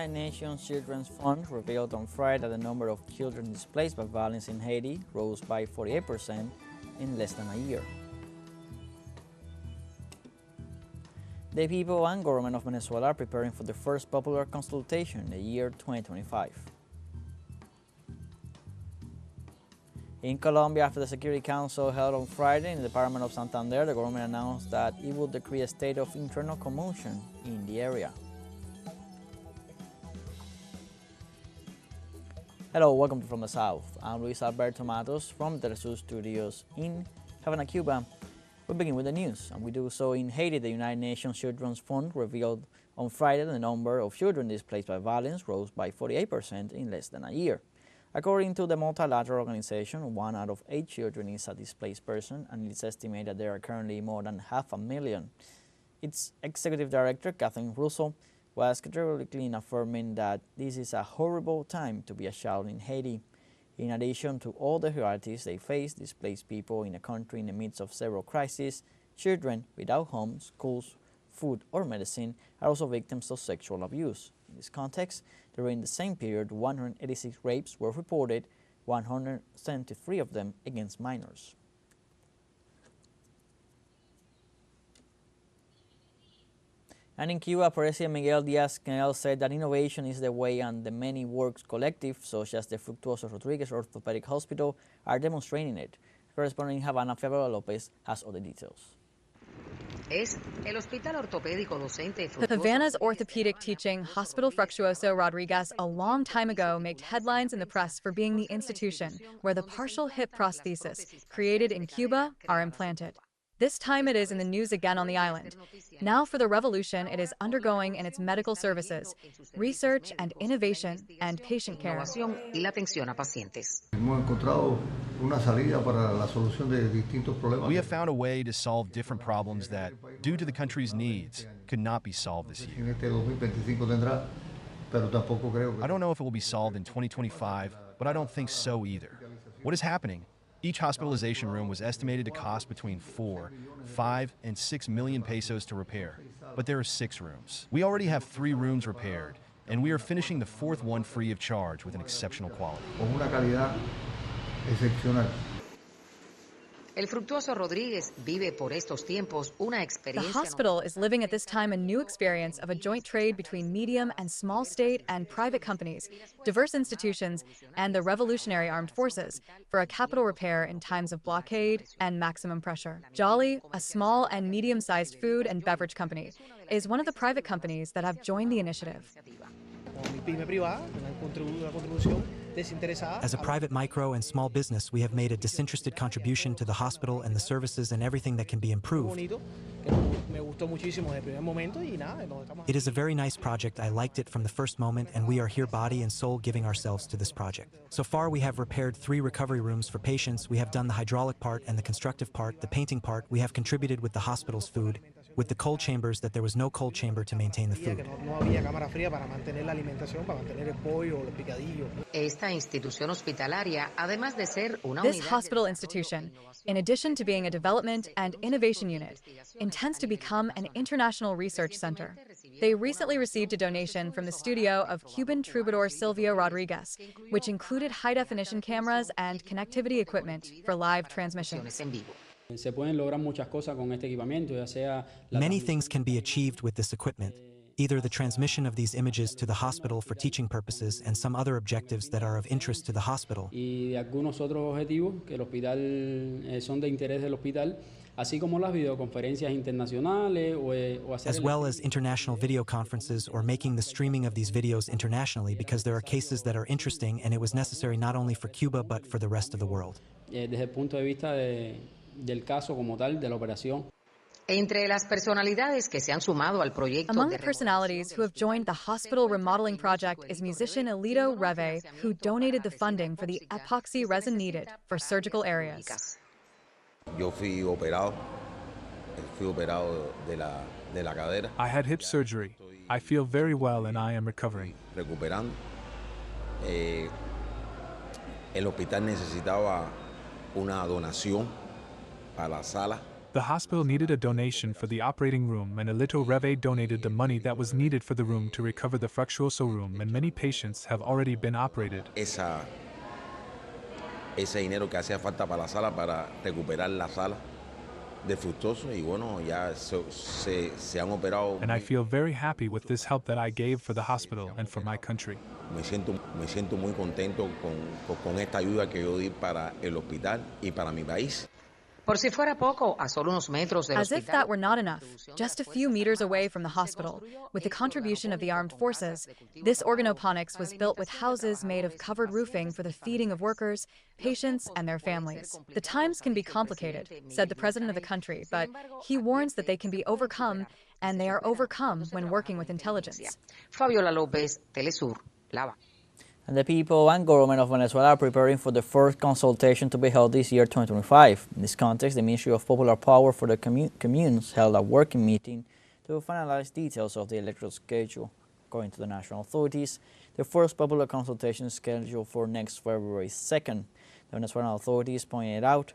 United Nations Children's Fund revealed on Friday that the number of children displaced by violence in Haiti rose by 48% in less than a year. The people and government of Venezuela are preparing for the first popular consultation in the year 2025. In Colombia, after the Security Council held on Friday in the Department of Santander, the government announced that it would decree a state of internal commotion in the area. Hello, welcome to From the South. I'm Luis Alberto Matos from teleSUR studios in Havana, Cuba. We begin with the news, and we do so in Haiti. The United Nations Children's Fund revealed on Friday that the number of children displaced by violence rose by 48% in less than a year. According to the multilateral organization, 1 out of 8 children is a displaced person, and it's estimated that there are currently more than 500,000. Its executive director, Kathleen Russell, was categorically affirming that this is a horrible time to be a child in Haiti. In addition to all the realities they face, displaced people in a country in the midst of several crises, children without homes, schools, food or medicine are also victims of sexual abuse. In this context, during the same period, 186 rapes were reported, 173 of them against minors. And in Cuba, President Miguel Diaz-Canel said that innovation is the way, and the many works collective, such as the Fructuoso Rodriguez Orthopedic Hospital, are demonstrating it. Correspondent in Havana, Fabiola Lopez, has all the details. Havana's orthopedic teaching Hospital Fructuoso Rodriguez a long time ago made headlines in the press for being the institution where the partial hip prosthesis, created in Cuba, are implanted. This time it is in the news again on the island. Now for the revolution it is undergoing in its medical services, research and innovation, and patient care. We have found a way to solve different problems that, due to the country's needs, could not be solved this year. I don't know if it will be solved in 2025, but I don't think so either. What is happening? Each hospitalization room was estimated to cost between 4, 5, and 6 million pesos to repair, but there are 6 rooms. We already have 3 rooms repaired, and we are finishing the 4th one free of charge with an exceptional quality. The hospital is living at this time a new experience of a joint trade between medium and small state and private companies, diverse institutions, and the Revolutionary Armed Forces for a capital repair in times of blockade and maximum pressure. Jolly, a small and medium-sized food and beverage company, is one of the private companies that have joined the initiative. As a private micro and small business, we have made a disinterested contribution to the hospital and the services and everything that can be improved. It is a very nice project. I liked it from the first moment, and we are here body and soul giving ourselves to this project. So far we have repaired 3 recovery rooms for patients. We have done the hydraulic part and the constructive part, the painting part. We have contributed with the hospital's food, with the cold chambers that there was no cold chamber to maintain the food. This hospital institution, in addition to being a development and innovation unit, intends to become an international research center. They recently received a donation from the studio of Cuban troubadour Silvio Rodriguez, which included high-definition cameras and connectivity equipment for live transmission. Many things can be achieved with this equipment, either the transmission of these images to the hospital for teaching purposes and some other objectives that are of interest to the hospital, as well as international video conferences or making the streaming of these videos internationally, because there are cases that are interesting and it was necessary not only for Cuba but for the rest of the world. Among the personalities who have joined the hospital remodeling project is musician Elito Reve, who donated the funding for the epoxy resin needed for surgical areas. I had hip surgery. I feel very well and I am recovering. El hospital necesitaba una donación para la sala. The hospital needed a donation for the operating room, and Elito Reve donated the money that was needed for the room to recover the Fructuoso room, and many patients have already been operated. Ese dinero que hacía falta para la sala, para recuperar la sala de Fructuoso, y bueno, ya se han operado. And I feel very happy with this help that I gave for the hospital and for my country. Me siento muy contento con esta ayuda que yo di para el hospital y para mi país. As if that were not enough, just a few meters away from the hospital, with the contribution of the armed forces, this organoponics was built with houses made of covered roofing for the feeding of workers, patients, and their families. The times can be complicated, said the president of the country, but he warns that they can be overcome, and they are overcome when working with intelligence. Fabiola Lopez, teleSUR, Lava. And the people and government of Venezuela are preparing for the first consultation to be held this year, 2025. In this context, the Ministry of Popular Power for the Communes held a working meeting to finalize details of the electoral schedule. According to the national authorities, the first popular consultation is scheduled for next February 2nd. The Venezuelan authorities pointed out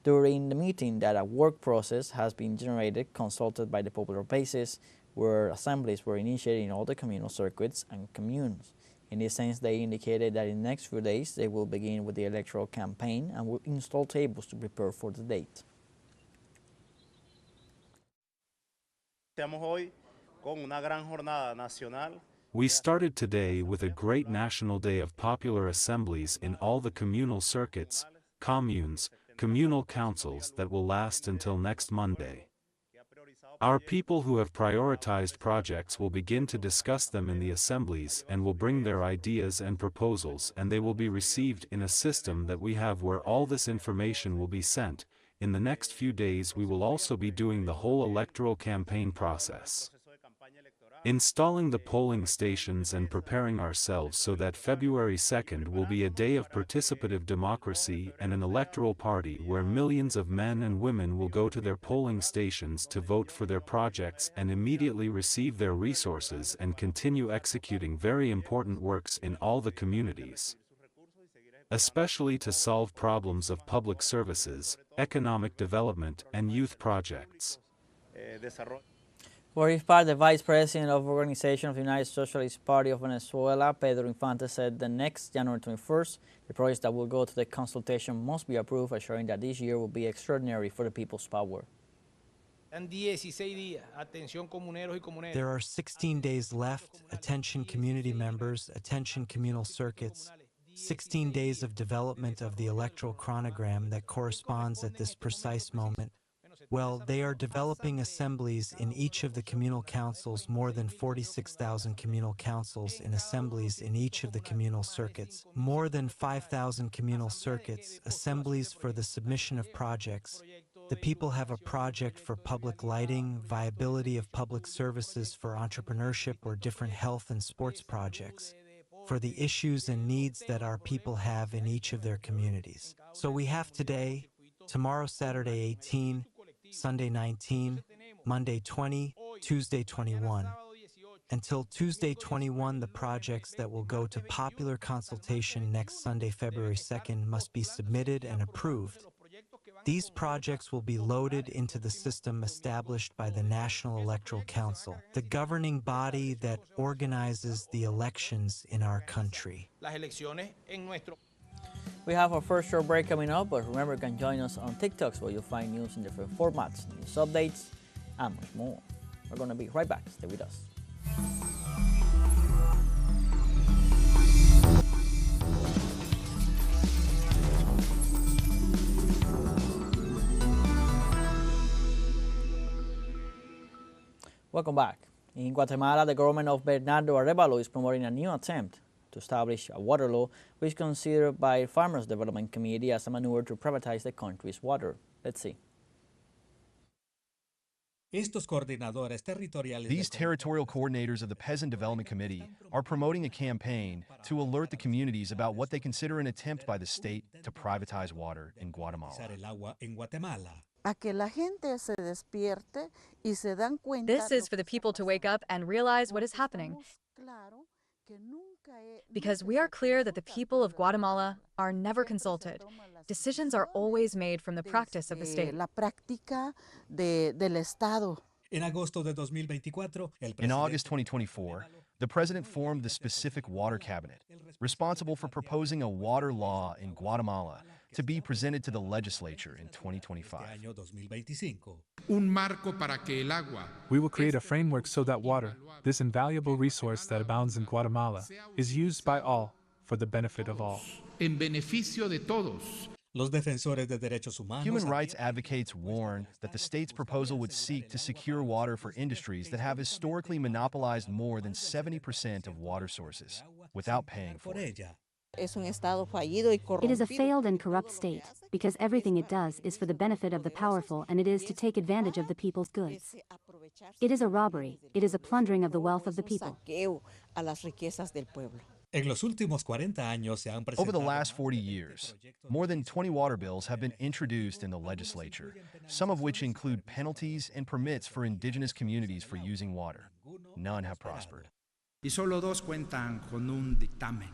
during the meeting that a work process has been generated, consulted by the popular bases, where assemblies were initiated in all the communal circuits and communes. In this sense, they indicated that in the next few days, they will begin with the electoral campaign and will install tables to prepare for the date. We started today with a great national day of popular assemblies in all the communal circuits, communes, communal councils that will last until next Monday. Our people who have prioritized projects will begin to discuss them in the assemblies and will bring their ideas and proposals, and they will be received in a system that we have where all this information will be sent. In the next few days we will also be doing the whole electoral campaign process, installing the polling stations and preparing ourselves so that February 2nd will be a day of participative democracy and an electoral party where millions of men and women will go to their polling stations to vote for their projects and immediately receive their resources and continue executing very important works in all the communities, especially to solve problems of public services, economic development, and youth projects. For his part, the Vice President of Organization of the United Socialist Party of Venezuela, Pedro Infante, said that next January 21st, the projects that will go to the consultation must be approved, assuring that this year will be extraordinary for the people's power. There are 16 days left. Attention community members, attention communal circuits. 16 days of development of the electoral chronogram that corresponds at this precise moment. Well, they are developing assemblies in each of the communal councils, more than 46,000 communal councils in assemblies in each of the communal circuits, more than 5,000 communal circuits, assemblies for the submission of projects. The people have a project for public lighting, viability of public services for entrepreneurship or different health and sports projects, for the issues and needs that our people have in each of their communities. So we have today, tomorrow Saturday 18, Sunday 19, Monday 20, Tuesday 21. Until Tuesday 21, the projects that will go to popular consultation next Sunday, February 2nd, must be submitted and approved. These projects will be loaded into the system established by the National Electoral Council, the governing body that organizes the elections in our country. We have our first short break coming up, but remember you can join us on TikToks where you'll find news in different formats, news updates, and much more. We're going to be right back. Stay with us. Welcome back. In Guatemala, the government of Bernardo Arevalo is promoting a new attempt to establish a water law, which is considered by Farmers Development Committee as a maneuver to privatize the country's water. Let's see. These territorial coordinators of the Peasant Development Committee are promoting a campaign to alert the communities about what they consider an attempt by the state to privatize water in Guatemala. This is for the people to wake up and realize what is happening, because we are clear that the people of Guatemala are never consulted, Decisions are always made from the practice of the state. La práctica del Estado. In August 2024, the president formed the specific water cabinet, responsible for proposing a water law in Guatemala to be presented to the legislature in 2025. We will create a framework so that water, this invaluable resource that abounds in Guatemala, is used by all for the benefit of all. En beneficio de todos. Human rights advocates warn that the state's proposal would seek to secure water for industries that have historically monopolized more than 70% of water sources without paying for it. It is a failed and corrupt state, because everything it does is for the benefit of the powerful, and it is to take advantage of the people's goods. It is a robbery. It is a plundering of the wealth of the people. Over the last 40 years, more than 20 water bills have been introduced in the legislature, some of which include penalties and permits for indigenous communities for using water. None have prospered. Y solo dos cuentan con un dictamen.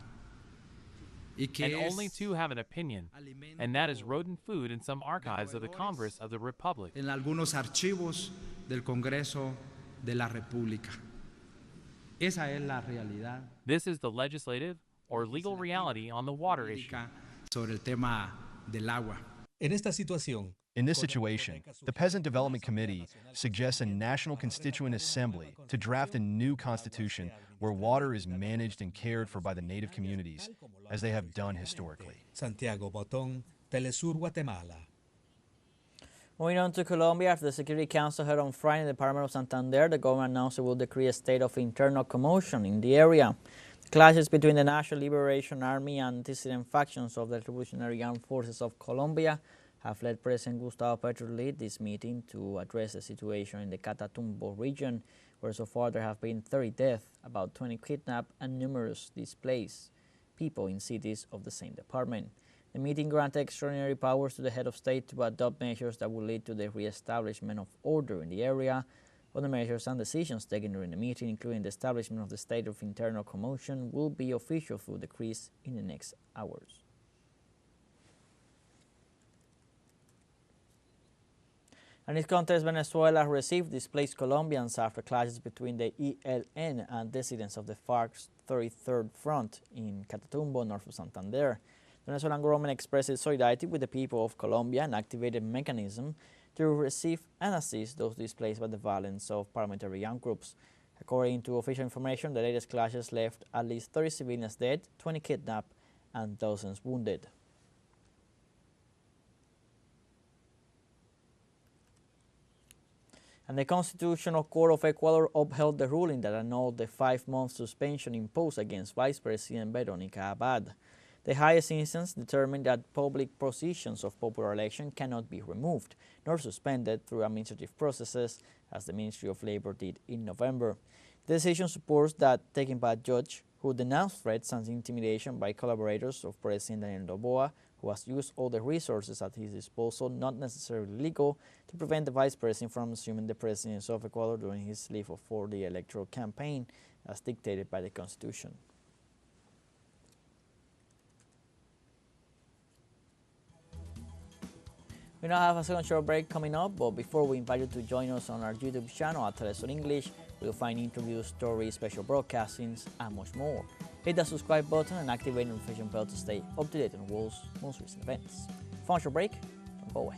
And only two have an opinion, and that is rodent food in some archives of the Congress of the Republic. En algunos archivos del Congreso de la República. Esa es la realidad. This is the legislative or legal reality on the water issue. Sobre el tema del agua. In this situation, the Peasant Development Committee suggests a National Constituent Assembly to draft a new constitution where water is managed and cared for by the native communities, as they have done historically. Santiago Botón, teleSUR, Guatemala. Moving on to Colombia, after the Security Council held on Friday in the Department of Santander, the government announced it will decree a state of internal commotion in the area. The clashes between the National Liberation Army and dissident factions of the Revolutionary Armed Forces of Colombia have led President Gustavo Petro to lead this meeting to address the situation in the Catatumbo region, where so far there have been 30 deaths, about 20 kidnapped, and numerous displaced people in cities of the same department. The meeting granted extraordinary powers to the head of state to adopt measures that will lead to the re-establishment of order in the area. Other measures and decisions taken during the meeting, including the establishment of the state of internal commotion, will be official through decrees in the next hours. In this context, Venezuela received displaced Colombians after clashes between the ELN and dissidents of the FARC's 33rd Front in Catatumbo, north of Santander. The Venezuelan government expressed its solidarity with the people of Colombia and activated a mechanism to receive and assist those displaced by the violence of paramilitary armed groups. According to official information, the latest clashes left at least 30 civilians dead, 20 kidnapped, and dozens wounded. And the Constitutional Court of Ecuador upheld the ruling that annulled the 5-month suspension imposed against Vice President Veronica Abad. The highest instance determined that public positions of popular election cannot be removed nor suspended through administrative processes, as the Ministry of Labor did in November. The decision supports that taken by a judge who denounced threats and intimidation by collaborators of President Daniel Noboa, who has used all the resources at his disposal, not necessarily legal, to prevent the vice president from assuming the presidency of Ecuador during his leave for the electoral campaign, as dictated by the Constitution. We now have a second short break coming up, but before we invite you to join us on our YouTube channel at teleSUR English, you'll find interviews, stories, special broadcastings, and much more. Hit the subscribe button and activate the notification bell to stay up to date on the world's most recent events. Final short break, don't go away.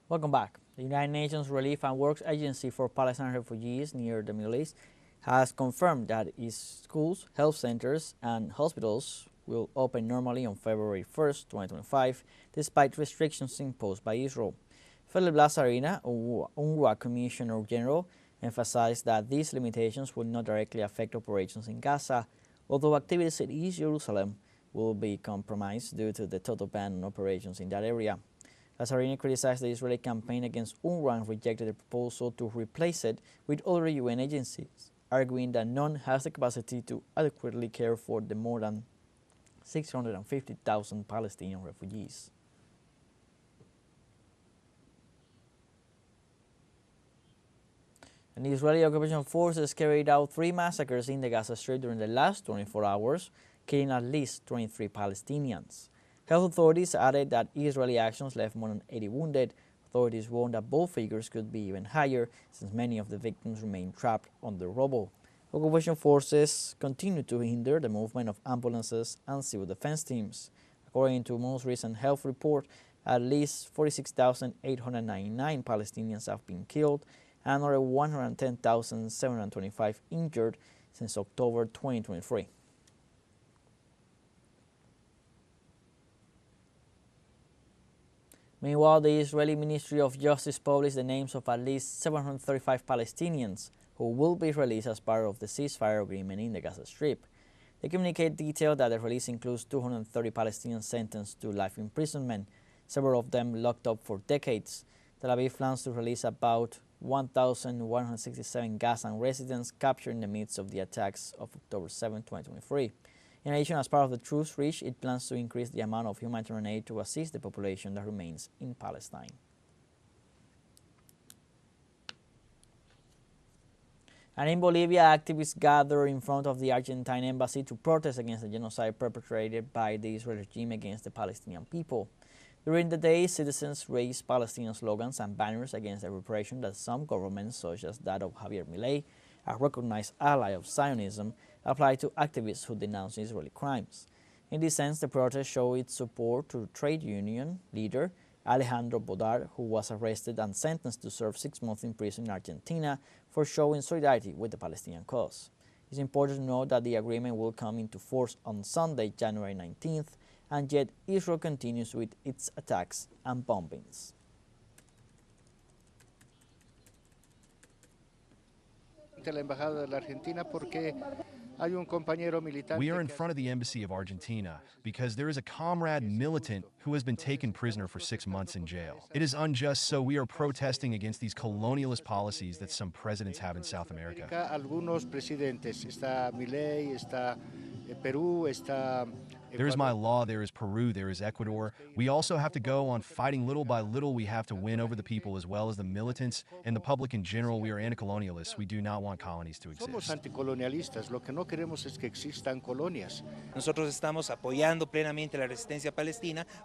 Welcome back. The United Nations Relief and Works Agency for Palestinian Refugees near the Middle East has confirmed that its schools, health centers, and hospitals will open normally on February 1st, 2025, despite restrictions imposed by Israel. Philip Lazarina, UNRWA Commissioner General, emphasized that these limitations will not directly affect operations in Gaza, although activities in East Jerusalem will be compromised due to the total ban on operations in that area. Lazzarini criticized the Israeli campaign against UNRWA and rejected the proposal to replace it with other UN agencies, arguing that none has the capacity to adequately care for the more than 650,000 Palestinian refugees. And the Israeli occupation forces carried out 3 massacres in the Gaza Strip during the last 24 hours, killing at least 23 Palestinians. Health authorities added that Israeli actions left more than 80 wounded. Authorities warned that both figures could be even higher, since many of the victims remain trapped under rubble. Occupation forces continue to hinder the movement of ambulances and civil defense teams. According to most recent health report, at least 46,899 Palestinians have been killed and another 110,725 injured since October 2023. Meanwhile, the Israeli Ministry of Justice published the names of at least 735 Palestinians who will be released as part of the ceasefire agreement in the Gaza Strip. The communique detailed that the release includes 230 Palestinians sentenced to life imprisonment, several of them locked up for decades. Tel Aviv plans to release about 1,167 Gazan residents captured in the midst of the attacks of October 7, 2023. In addition, as part of the truce reached, it plans to increase the amount of humanitarian aid to assist the population that remains in Palestine. And in Bolivia, activists gathered in front of the Argentine embassy to protest against the genocide perpetrated by the Israeli regime against the Palestinian people. During the day, citizens raised Palestinian slogans and banners against the repression that some governments, such as that of Javier Milei, a recognized ally of Zionism, applied to activists who denounce Israeli crimes. In this sense, the protest showed its support to trade union leader Alejandro Bodar, who was arrested and sentenced to serve 6 months in prison in Argentina for showing solidarity with the Palestinian cause. It's important to note that the agreement will come into force on Sunday, January 19th, and yet Israel continues with its attacks and bombings. We are in front of the embassy of Argentina because there is a comrade militant who has been taken prisoner for 6 months in jail. It is unjust, so we are protesting against these colonialist policies that some presidents have in South America. There is my law, there is Peru, there is Ecuador. We also have to go on fighting little by little. We have to win over the people as well as the militants and the public in general. We are anti-colonialists. We do not want colonies to exist.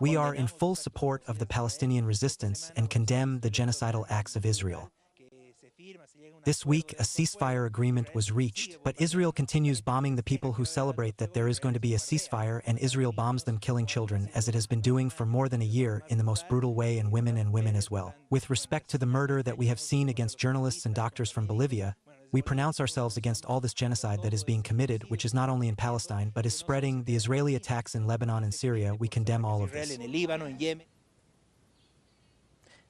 We are in full support of the Palestinian resistance and condemn the genocidal acts of Israel. This week, a ceasefire agreement was reached, but Israel continues bombing the people who celebrate that there is going to be a ceasefire, and Israel bombs them, killing children, as it has been doing for more than a year in the most brutal way, and women as well. With respect to the murder that we have seen against journalists and doctors from Bolivia, we pronounce ourselves against all this genocide that is being committed, which is not only in Palestine, but is spreading. The Israeli attacks in Lebanon and Syria, we condemn all of this.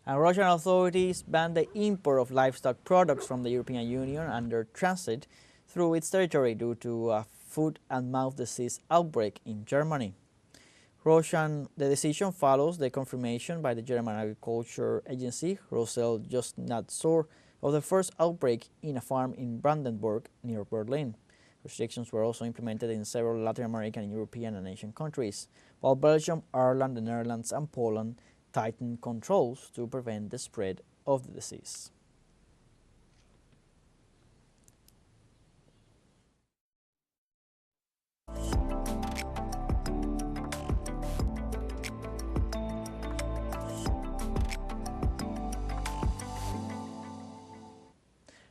And Russian authorities banned the import of livestock products from the European Union and their transit through its territory due to a foot and mouth disease outbreak in Germany. The decision follows the confirmation by the German Agriculture Agency, Rossel-Justnatz-Sur, of the first outbreak in a farm in Brandenburg near Berlin. Restrictions were also implemented in several Latin American, European, and Asian countries, while Belgium, Ireland, the Netherlands, and Poland tightened controls to prevent the spread of the disease.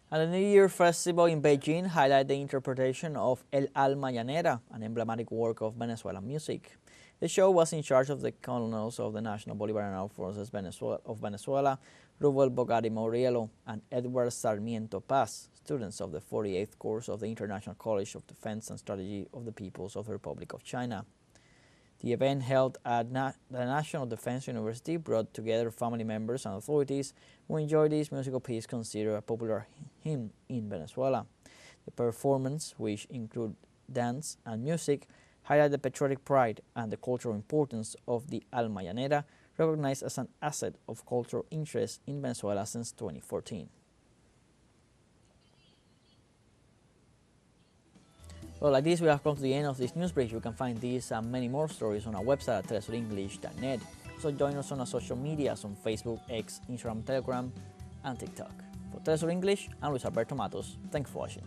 And the New Year Festival in Beijing highlighted the interpretation of El Alma Llanera, an emblematic work of Venezuelan music. The show was in charge of the colonels of the National Bolivarian Armed Forces of Venezuela, Rubel Bogari Morielo and Edward Sarmiento Paz, students of the 48th course of the International College of Defense and Strategy of the Peoples of the Republic of China. The event held at the National Defense University brought together family members and authorities who enjoyed this musical piece considered a popular hymn in Venezuela. The performance, which included dance and music, highlighted the patriotic pride and the cultural importance of the Alma Llanera, recognized as an asset of cultural interest in Venezuela since 2014. Well, like this, we have come to the end of this news brief. You can find these and many more stories on our website at telesurenglish.net. So join us on our social medias on Facebook, X, Instagram, Telegram, and TikTok. For TeleSUR English, I'm Luis Alberto Matos. Thanks for watching.